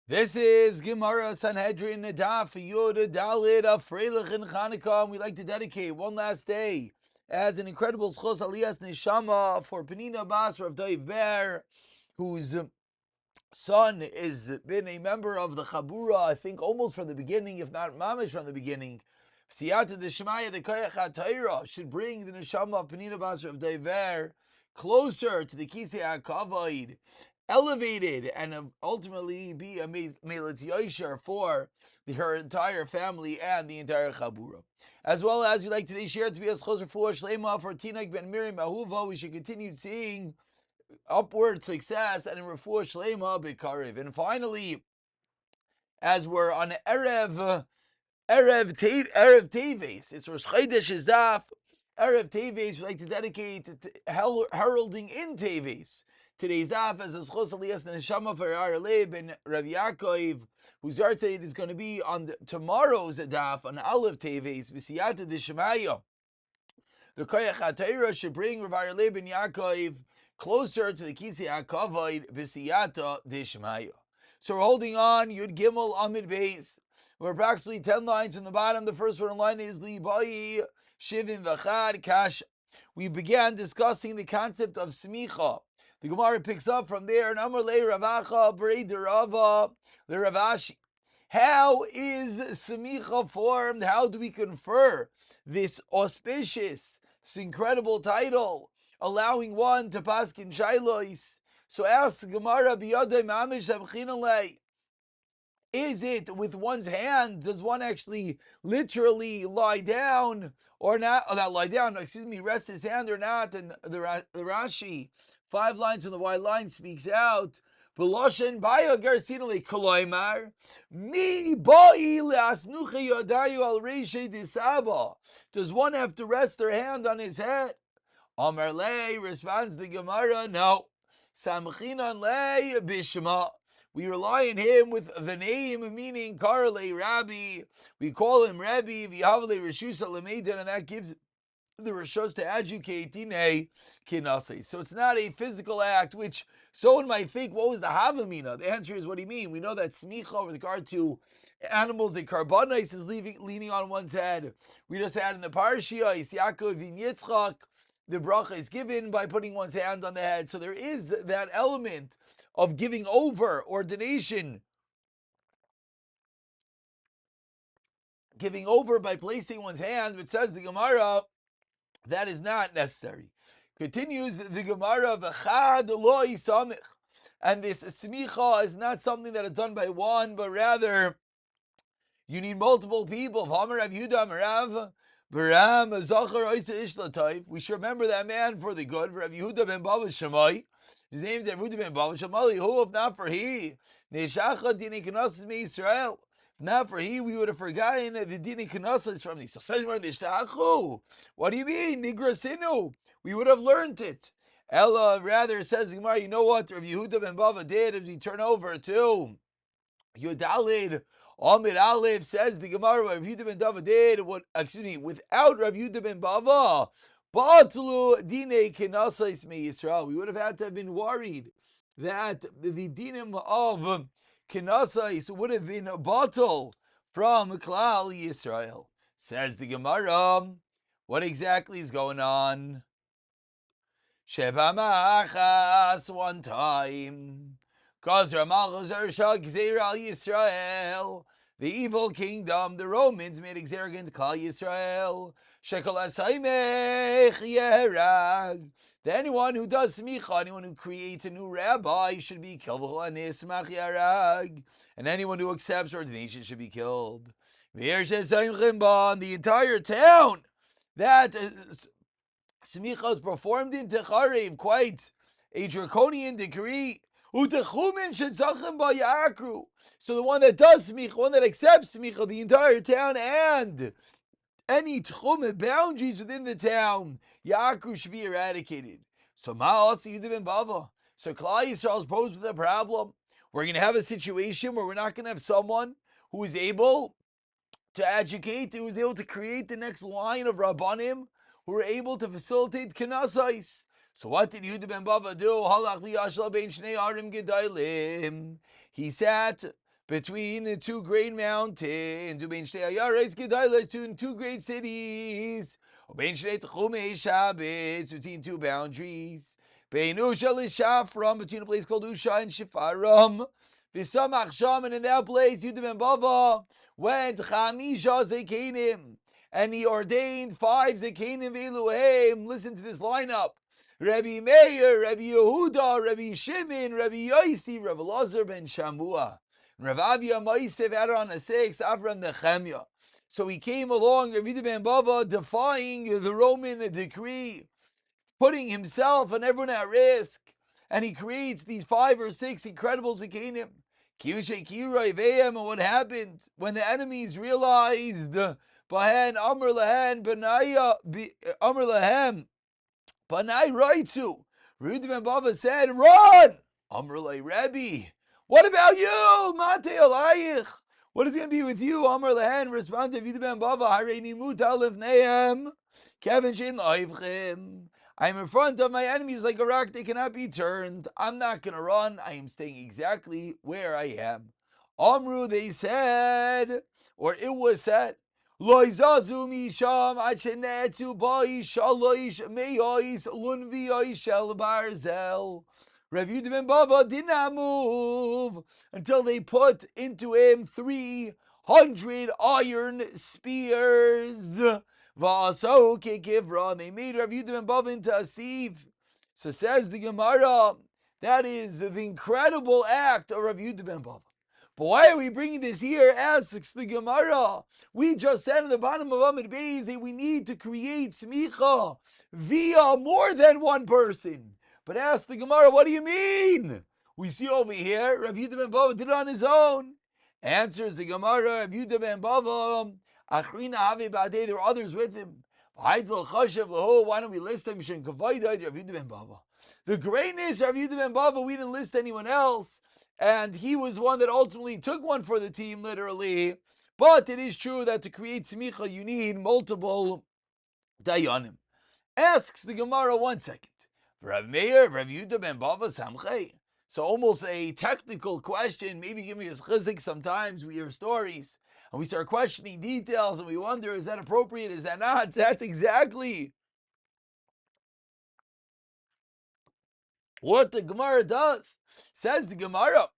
This is Gemara Sanhedrin Daf Yomi Dalit of Freilich in Chanukah. And we'd like to dedicate one last day as an incredible Schos Aliyas Neshama for Peniina Bas Rav Dave Ber, whose son has been a member of the Chabura, I think almost from the beginning, if not mamish from the beginning. Siyata Deshmaya, the Koyach HaTorah, should bring the Neshama of Peniina Bas Rav Dave Ber closer to the Kisei HaKavod, elevated, and ultimately be a Melitz Yosher for her entire family and the entire Chabura. As well as we like today share to be as Choser for Shlema for Tinak Ben Miriam Ahuva, we should continue seeing upward success and in Refuah Shlema B'Karev. And finally, as we're on Erev Teves, it's Rosh Chodesh Daf Erev Teves. We like to dedicate to heralding in Teves. Today's daf as a schos aliyas neshama for our Leib and Rav Yaakov, whose yahrzeit is going to be on tomorrow's daf on Aleph Teves b'siyata d'shemaya. The Koyach HaTorah should bring Rav Leib and Yaakov closer to the Kisei HaKavod b'siyata d'shemaya. So we're holding on Yud Gimel Amid Beis. We're approximately 10 lines from the bottom. The first one in line is Libai Shivim V'chad Kasha. We began discussing the concept of smicha. The Gemara picks up from there, and Amar Le Ravacha Brei Derava Le Ravashi. How is semicha formed? How do we confer this auspicious, this incredible title, allowing one to paskin shailos? So ask Gemara Biyadei Mamish Abchinalei. Is it with one's hand? Does one actually literally lie down or not? Oh, not lie down, rest his hand or not? And the Rashi, 5 lines on the white line, speaks out. Veloshen baya garsinale koloimar mi boi leasnuche yodayu al reishe disaba. Does one have to rest their hand on his head? Amar le responds the Gemara, no. Samchinan le bishma. We rely on him with the name, meaning Karle Rabbi. We call him Rabbi, V'havle Rishus Alameidan, and that gives the Rishos to educate Dine Kinase. So it's not a physical act, which someone might think, what was the Havamina? The answer is, what do you mean? We know that Smicha with regard to animals, a carbonite is leaning on one's head. We just had in the Parashia, Yaakov Vin Yitzchak, the bracha is given by putting one's hand on the head. So there is that element of giving over, ordination, giving over by placing one's hand, but says the Gemara, that is not necessary. Continues the Gemara, V'chad lo yisamich. And this smicha is not something that is done by one, but rather you need multiple people. We should remember that man for the good. Rav Yehuda ben Bava Shammai. His name is Rav Yehuda ben Bava Shammai. Who, if not for he, Israel. If not for he, we would have forgotten the dini kanasas from the. So what do you mean, nigrasinu? We would have learned it. Ella rather says the Gemara. You know what Rav Yehuda ben Bava did as we turn over to Yudalid. Amid Aleph says the Gemara, Rav Yehuda ben Bava did without Rav Yehuda ben Bava, Batlu dine kenasais me Yisrael. We would have had to have been worried that the dinim of kenasais would have been a bottle from Klal Yisrael. Says the Gemara, what exactly is going on? Sheba Machas one time. Yisrael, the evil kingdom, the Romans made Xer against Klal Yisrael. Anyone who does smicha, anyone who creates a new rabbi, should be killed. And anyone who accepts ordination should be killed. The entire town that smicha is performed in Techarev, quite a draconian decree. So the one that does smicha, one that accepts smicha, the entire town and any tchum boundaries within the town, Yaakru should be eradicated. So Ma'asi Yehuda ben Bava. So Klal Yisrael is posed with a problem. We're going to have a situation where we're not going to have someone who is able to educate, who is able to create the next line of Rabbanim, who are able to facilitate Kanasais. So what did Yehuda ben Bava do? He sat between the two great mountains, between two great cities, between two boundaries, between a place called Usha and Shifaram, and in that place Yudim and Bava went Chamisha Zekenim, and he ordained 5 Zekenim Eluhem. Listen to this lineup: Rabbi Meir, Rabbi Yehuda, Rabbi Shimon, Rabbi Yosi, Rabbi Lazar ben Shamua. Rav Avia Maisev added on a 6, Avram Nechemia. So he came along, Rabbi Yehuda ben Bava, defying the Roman decree, putting himself and everyone at risk, and he creates these 5 or 6 incredible Zekenim. And what happened when the enemies realized, Bahen Amr Lahem Benaya Amr Lahem Banai Raitzu, Rabbi ben Bava said, run! Amr Lay Rebbe, what about you? Mate Alayich, what is going to be with you? Amr Lahen responds to Rabbi ben Bava, Hareini Muta Lefnehem, Kevin Shein Laivchem. I am in front of my enemies like a rock, they cannot be turned. I'm not going to run. I am staying exactly where I am. Amru, they said, or it was said, Loizazu misham achenetzu bai shaloish meyois lunvi shel barzel. Rav Yehuda ben Bava did not move until they put into him 300 iron spears. V'asau kekivra. They made Rav Yehuda ben Bava into a sieve. So says the Gemara, that is the incredible act of Rav Yehuda ben Bava. But why are we bringing this here? Asks the Gemara. We just said at the bottom of Amid Beis that we need to create smicha via more than one person. But ask the Gemara, what do you mean? We see over here, Rav Yehuda ben Bava did it on his own. Answers the Gemara, Rav Yehuda ben Bava, Achrina Have Badei, there are others with him. Why don't we list them? The greatness of Rav Yehuda ben Bava, we didn't list anyone else. And he was one that ultimately took one for the team, literally. But it is true that to create smicha, you need multiple dayanim. Asks the Gemara, 1 second. Rav Meir, Rav Yehuda ben Bava samchei. So almost a technical question, maybe giving us chizik. Sometimes we hear stories and we start questioning details and we wonder, is that appropriate, is that not? That's exactly what the Gemara does. Says the Gemara,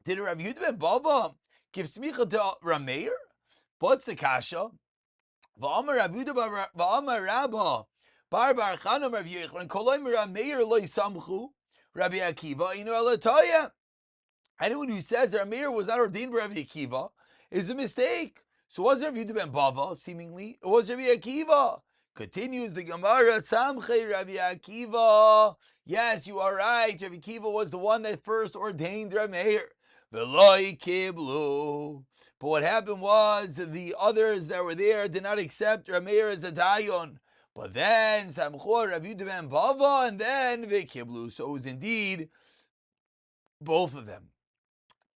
did Rav Yehuda ben Bava give smicha to Rav Meir? What's the kasha? V'amar Rav Yehuda v'amar Rabba bar bar Chanam Rav Yechon koloim Rav Meir lo yisamchu Rabbi Akiva inu alataya. Anyone who says Rav Meir was not ordained by Rabbi Akiva is a mistake. So was Rav Yehuda ben Bava, seemingly, it was Rabbi Akiva. Continues the Gemara, Samchei Rabbi Akiva. Yes, you are right. Rabbi Akiva was the one that first ordained Rav Meir. V'loi kiblu. But what happened was the others that were there did not accept Rav Meir as a dayon. But then Samchor Rav Yehuda ben Bava, and then v'kiblu. So it was indeed both of them.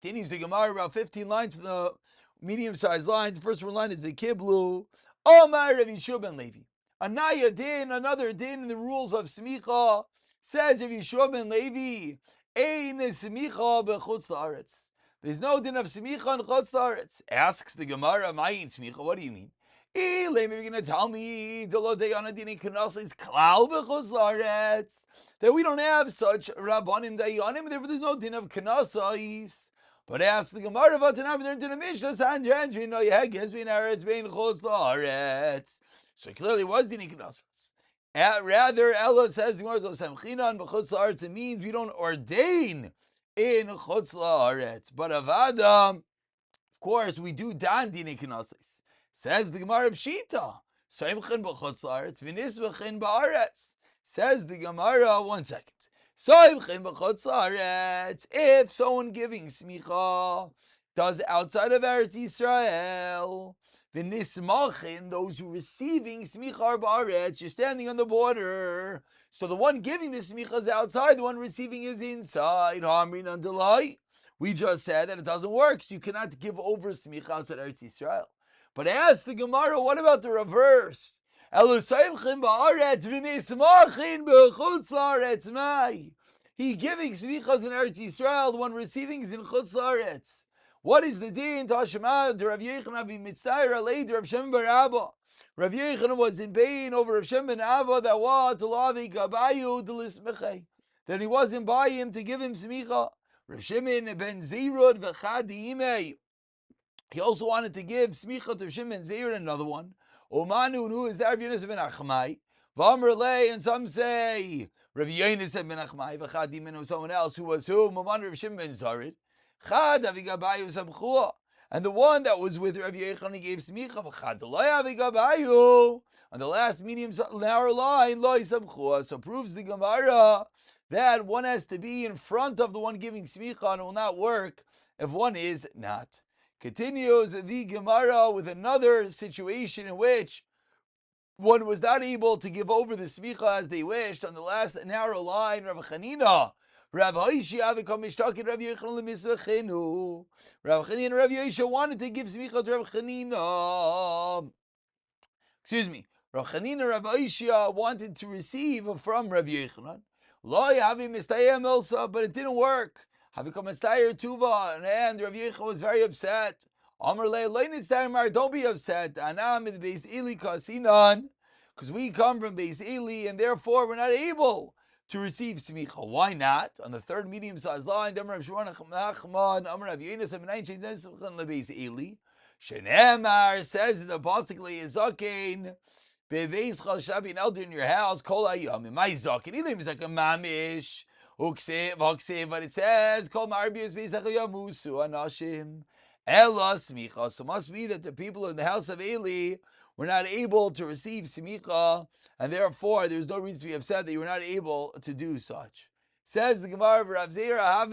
Continues the Gemara, about 15 lines in the medium-sized lines. The first one line is the Kiblu. Omar Rav Yeshua ben Levi. Anaya din, another din in the rules of smicha. Says Rav Yeshua ben Levi, Ein smicha b'chutz la'aretz. There's no din of smicha in chutz la'aretz. Asks the Gemara, Ma'in smicha, what do you mean? Maybe you're going to tell me that we don't have such rabbanim dayanim, therefore there's no din of kanasais. But ask the Gemara, Vatanam, they're in the Mishnah, Sanhedrin, no, yeah, guess being Eretz, being Chutz La'aretz. So clearly it was din kanasais. Rather, Ella says the Gemara, Samchinan b'chutz la'aretz, it means we don't ordain in Chutz La'aretz. But Avada, of course, we do dan din kanasais. Says the Gemara Pshita, Soimchen b'chutz la'aretz, v'nisvachin ba'aretz. Says the Gemara, 1 second. Soimchen b'chutz la'aretz, if someone giving smicha does outside of Eretz Yisrael, v'nismachin, those who receiving smicha ba'aretz, you're standing on the border. So the one giving the smicha is outside, the one receiving is inside. Hamrin andalai. We just said that it doesn't work, so you cannot give over smicha outside Eretz Yisrael. But ask the Gemara, what about the reverse? He giving smichas in Eretz Yisrael, the one receiving is in Chutz La'aretz. What is the din? Tashema to Rav Yochanan avi mitzayir alei Rav Shimon bar Abba. Rav Yochanan was in pain over Rav Shimon bar Abba that what lavi gabayu delismechei, that he wasn't by him to give him smicha. Rav Shimon ben Zerud v'chad imei. He also wanted to give smicha to Shimon Zerud, another one. Omanu, who is that? Rav Yonasan ben Achmai. V'amr lei, and some say Rav Yonasan ben Achmai v'chad imei, someone else who was who? Maman Rav Shimon ben Zerud. Chad avigabayu samchua, and the one that was with Rav Yochanan he gave smicha. V'chad loy avigabayu, on the last medium narrow line loy samchua. So proves the Gemara that one has to be in front of the one giving smicha, and it will not work if one is not. Continues the Gemara with another situation in which one was not able to give over the smicha as they wished. On the last narrow line, Rav Chanina, Rav Hoshia avikam mishtaki Rav Yochanan lemisvachenu. Rav Chanina and Rav Yosha wanted to give smicha to Rav Chanina. Excuse me. Rav Chanina and Rav Hoshia wanted to receive from Rav Yochanan. Lo yavi mistayem elsa, but it didn't work. Havikam mistayer tuva, and Rav Yochanan was very upset. Amar le lo nitzayim, don't be upset. Anam in Beis Eli kasinan, because we come from Beis Eli, and therefore we're not able to receive smicha. Why not? On the third medium-sized line, Amar Rav Shimon Nachman, Amar Rav Yonasan ben Achmai leBeis Eli. Shenemar says in the pasuk leYizaken beveischa shabi, an elder in your house, kol hayom my zaken ilim is like a mamish uksev, but it says kol marbius beisach yamusu anashim ela smicha. So must be that the people in the house of Eli were not able to receive smicha, and therefore there's no reason to be upset that you were not able to do such. Says the Gemara of Rav Zera, have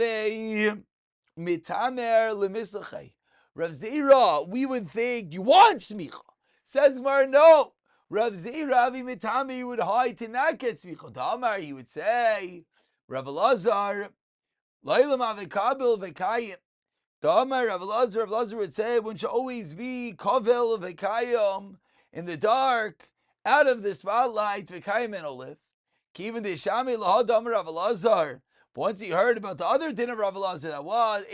mitamer lemisachei. Rav Zera, we would think you want smicha. Says Gemara, no. Rav Zera, avi mitame, you would hide to not get smicha. Damar, he would say, Rav Elazar, Lailam avikabil vekayim. Damar, Rav Elazar would say, one should always be kavel vekayim, in the dark, out of the spotlight, v'kayim and olive. Kivin deshami lahadam Rav Elazar. But once he heard about the other din of Rav Elazar, that was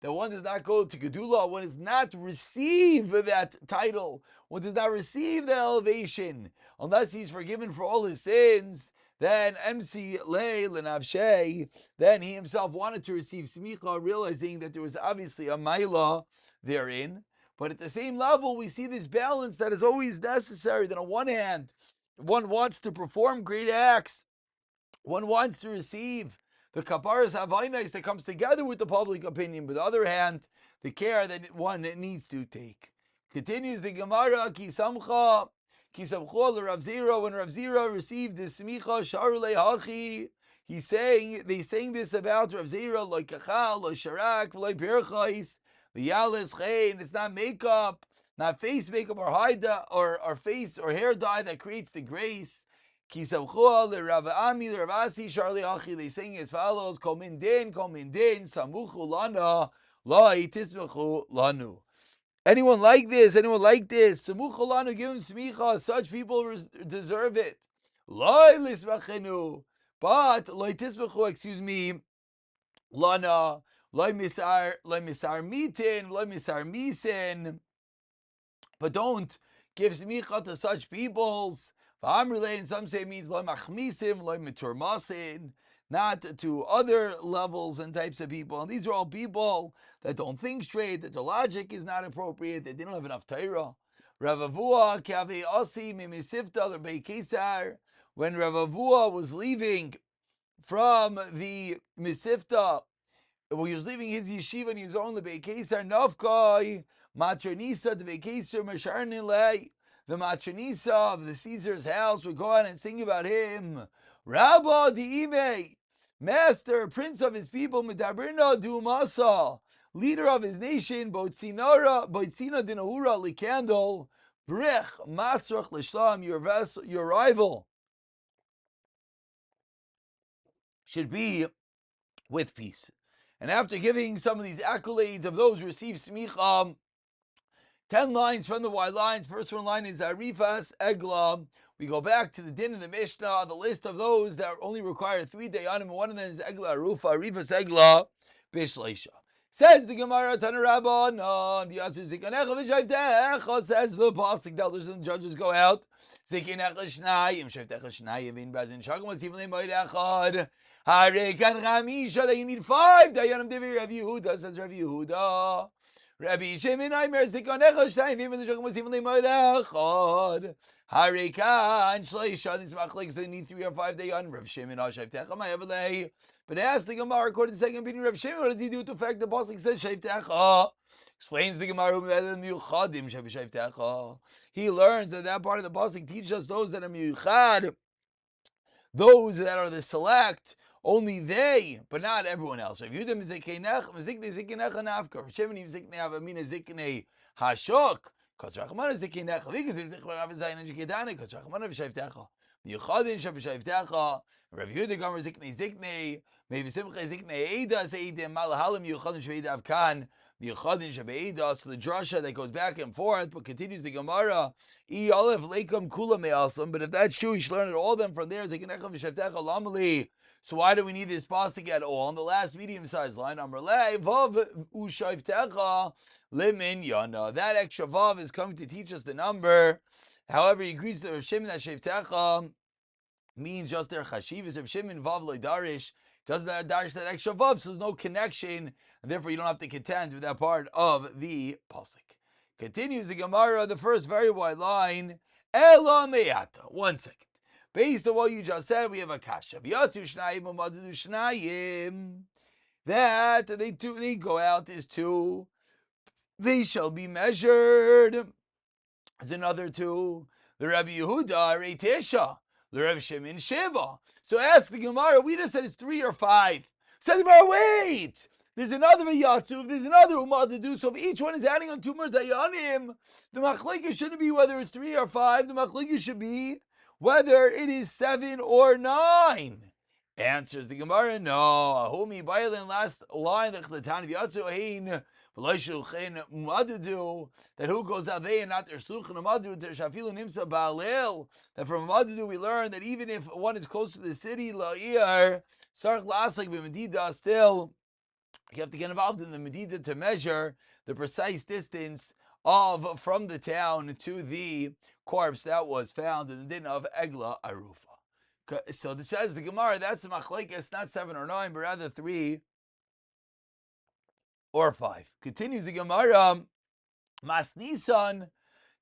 that one does not go to Gedula, one does not receive that title, one does not receive that elevation, unless he's forgiven for all his sins. Then MC Lei Lenavshei, then he himself wanted to receive smicha, realizing that there was obviously a maila therein. But at the same level, we see this balance that is always necessary. That on one hand, one wants to perform great acts, one wants to receive the kaparas havainis that comes together with the public opinion. But on the other hand, the care that one needs to take. Continues the Gemara, ki samcha Rav Zera, when Rav Zera received the smicha, sharulei hachi, they saying this about Rav Zera, like kachal, like sharak, like pirchais, v'yalis chein. It's not makeup, not face makeup or or face or hair dye that creates the grace. Ki samcha Rav Ami, Rav Asi, sharulei hachi. They saying as follows: Kol min din, samuchu lana, la tismechu lanu. Anyone like this? Anyone like this? Samuchalanu, give him smicha. Such people deserve it. Loi lismachenu, but loi tismechu. Excuse me. Lana loi misar mitin, loi misar misen. But don't give smicha to such peoples. V'amrulei, and some say it means loi machmisim, loi miturmasin. Not to other levels and types of people. And these are all people that don't think straight, that the logic is not appropriate, that they don't have enough Torah. Rav Avua, Kaveh Asi, Mimisifta, L'Bei Kesar, when Rav Avua was leaving from the Misifta, when he was leaving his yeshiva and he was on L'Bei Kesar, Nafkai, Matronisa, L'Bei Kesar, Masharnilei, the Matronisa of the Caesar's house would go out and sing about him. Rabba Di'ime, master, prince of his people, Medabrina Dumasa, leader of his nation, Boitzina Dinahura Likandal, Brech Masrach Lishlam, your rival should be with peace. And after giving some of these accolades of those who receive smicha, 10 lines from the white lines. First one line is Arifas Egla, we go back to the din in the Mishnah, the list of those that only require 3 dayanim, and one of them is Egla Arufa, Arifas Egla, Bishleisha. Says the Gemara, Tanarabbanon, B'yatzu Zikanecha V'Shavtecha, says the Pasuk, the elders and the judges go out, Zikanecha Shnayim, Shavtecha Shnayim, V'in Bazin Shagam, V'Sivlei Moed Echad, Harekan Chamisha, that you need 5 dayanim, Divi Rav Yehuda, says Rav Yehuda. Rabbi Shimon Aimer Zikanecha Shnayim, V'in Bazin Shagam, V'Sivlei Moed Echad, Harekan Shleisha, this machlek, so you need 3 or 5 dayanim, Rav Shimon, Shavtecha, Ma'avalei. But ask the Gemara, according to the second opinion of Rav Shimon, what does he do to affect the pasuk says Shavtecha? Explains the Gemara, he learns that part of the pasuk teaches us those that are miyuchad, those that are the select, only they, but not everyone else. Rav Yehuda miziknei ziknei nafka. Rav Shimon ziknei avamina ziknei hashok. Because Rachmana ziknei because ziknei avazayin and jikidane. Because Rachmana v'shavtecha miyuchadin shab'shavtecha. Rav Yehuda gomer ziknei. Maybe simcha ziknei eidas eidim malahalim miyuchadin shbeidav kan. Miyuchadin shbeidas. So the drasha that goes back and forth, but continues the Gemara. I aleph leikum kula me'asam. But if that's true, you should learn it all of them from there. Ziknei v'shavtecha lamali. So why do we need this pasuk at all? On the last medium-sized line, Amrlei vav u'shavtecha liminyana. That extra vav is coming to teach us the number. However, he agrees to Rav Shimon that shavtecha means just their chashivas. Rav Shimon vav loydarish doesn't darish that extra vav, so there's no connection, and therefore you don't have to contend with that part of the pasuk. Continues the Gemara, the first very wide line. Ela me'ata. 1 second. Based on what you just said, we have a kasha. That they go out is 2. They shall be measured as another 2. The Rabbi Yehuda Reitisha. The Rabbi Shimon Shiva. So ask the Gemara. We just said it's 3 or 5. Said the Gemara, wait. There's another Yatsuv, there's another Umadadu. So if each one is adding on 2 more dayanim, the machlekes shouldn't be whether it's 3 or 5. The machlekes should be whether it is 7 or 9. Answers the Gemara, no. Ahumi Bailin, last line, that who goes out there and not their shluch and amadu, shafilu nimsa ba'alil. That from amadu we learn that even if one is close to the city, la'ir, sarch la'asak b'medida, still, you have to get involved in the medida to measure the precise distance of from the town to the corpse that was found in the din of Egla Arufa. So this says the Gemara, that's the machlekes, not 7 or 9, but rather 3 or 5. Continues the Gemara, Mas Nisan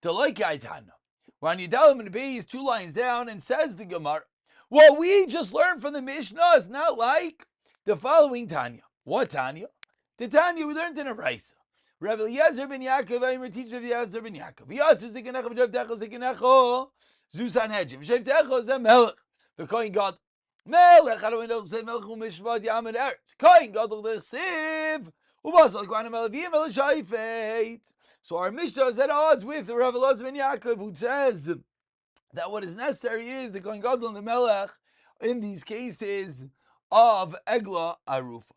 Deloikai Tana. When you tell him in the base 2 lines down, and says the Gemara, what we just learned from the Mishnah is not like the following Tanya. What Tanya? The Tanya we learned in a Raisa. Rabbi Eliezer ben Yaakov, I'm teacher of Eliezer ben Yaakov. V'yatzu zikanecha v'shavtecha zikanecha zu Sanhedrin. V'shavtecha is a melech. The Kohen God. Melech, how do we know to say melech u'mishpat yam and eretz? Kohen God l'chsiv. U'basal k'vanim elavim el'shayfet. So our Mishnah is at odds with Rabbi Eliezer ben Yaakov, who says that what is necessary is the Kohen God and the melech in these cases of Egla Arufa.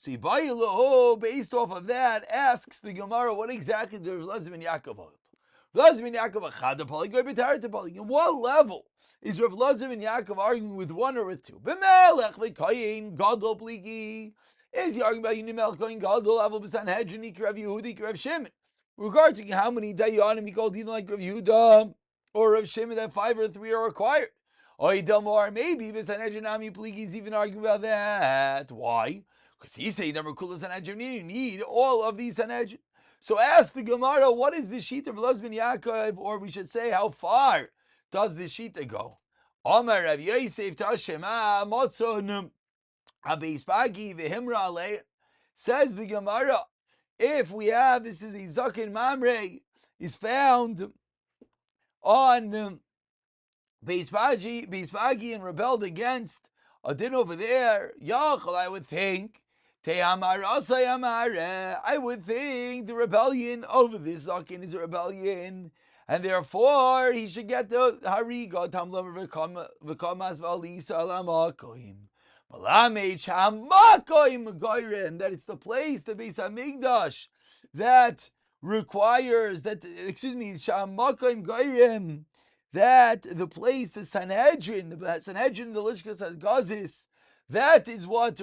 So Yibayilahu, based off of that, asks the Gemara, what exactly does Rav Eliezer ben Yaakov hold? Rav Eliezer ben Yaakov achad pali, goy b'tar pali. In what level is Rav Eliezer ben Yaakov arguing with 1 or with 2? B'melech v'koyin gadol pligi. Is he arguing about Yinimelech koyin gadol aval b'Sanhedrin Rav Yehudi Rav Shimon? Regarding how many dayanim he called either like Rav Yehuda or Rav Shimon that 5 or 3 are required. Or maybe b'Sanhedrin ami pligi is even arguing about that. Why? Because he say number kula Sanhedrin, you need all of these Sanhedrin. So ask the Gemara, what is the sheet of Rav Eliezer ben Yaakov, or we should say, how far does the sheet go? Amar Rav Yosef Tashema Motzon Abeis Vehimra Alei. Says the Gemara, if we have, this is a Zakin Mamre, is found on Beis Pagi and rebelled against a din over there, Yachal, I would think, I would think the rebellion over this Zakin is a rebellion, and therefore he should get the Hariga Tamlam V'kamas V'alisa Alamakoim. That it's the place, the Beis Hamikdash, that requires that, Shamakoim Goyrim, that the place, the Sanhedrin, the Lishkas Gazis, that is what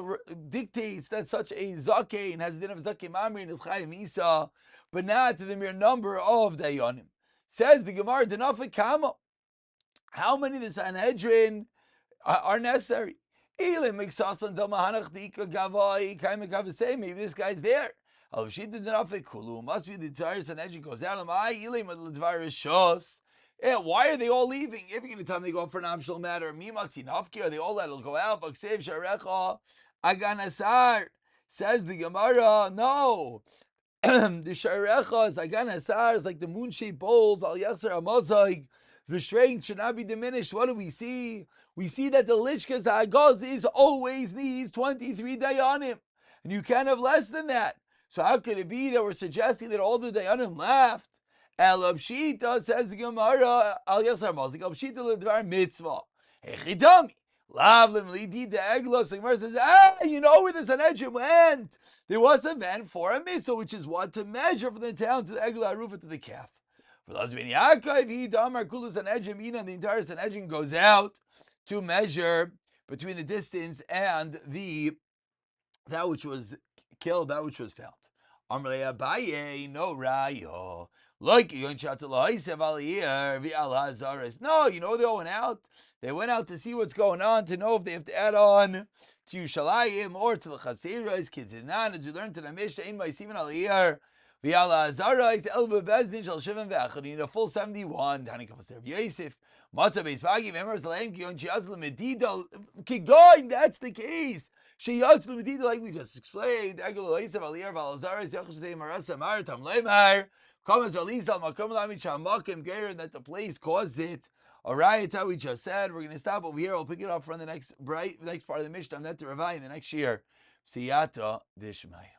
dictates that such a zakein has the din of zakein mamri and Chayim Isa, but not the mere number of dayanim. Says the Gemara, Denafa Kama. How many the Sanhedrin are necessary? Maybe this guy's there. Must be the entire Sanhedrin goes out. Why are they all leaving? If you're going to tell them they go for an optional matter, are they all let it go out? Says the Gemara, no. The Sharecha is Agan Asar is like the moon-shaped bowls, Al Yasser Amazaig. The strength should not be diminished. What do we see? We see that the Lishkas Hagaz is always needs 23 Dayanim. And you can't have less than that. So how could it be that we're suggesting that all the Dayanim left? El Abshita, says the Gemara, Al Yasser Amazaig, Abshita Ledvar Mitzvah. Hechidami. Lavlim Lidi de Eglos. The Gemara says, you know where the Sanhedrin went. There was a man for a mitzvah, which is what? To measure from the town to the Eglah Arufa to the calf. For Lazbin Yaakov, he Damar Kulu Sanhedrin, meaning the entire Sanhedrin goes out to measure between the distance and that which was killed, that which was found. Amrei Abaye, no rayo. Like no, you know they all went out. They went out to see what's going on, to know if they have to add on to Yerushalayim or to the Chaseros. Kids, as we learned in the Mishnah, in my Simon Aliyah, V'ala Azarais Elva Bezdin Shal Shivan V'Achad. You need a full 71. Tani Kafas Yosef. Matzah Beis Vagi V'Emers Laim Kiyon Shiazl Medida. Keep going. That's the case. Shiazl Medida, like we just explained. Egel Yosef Aliyah V'Ala Azarais Yachsh Tei Marasa Mar Tam Leimar. Comments are least al makom lamid shamakim geir, that the place caused it. All right, it's how we just said. We're going to stop over here. We'll pick it up from the next part of the Mishnah. That to Ravai in the next year. Siyata Dishmaya.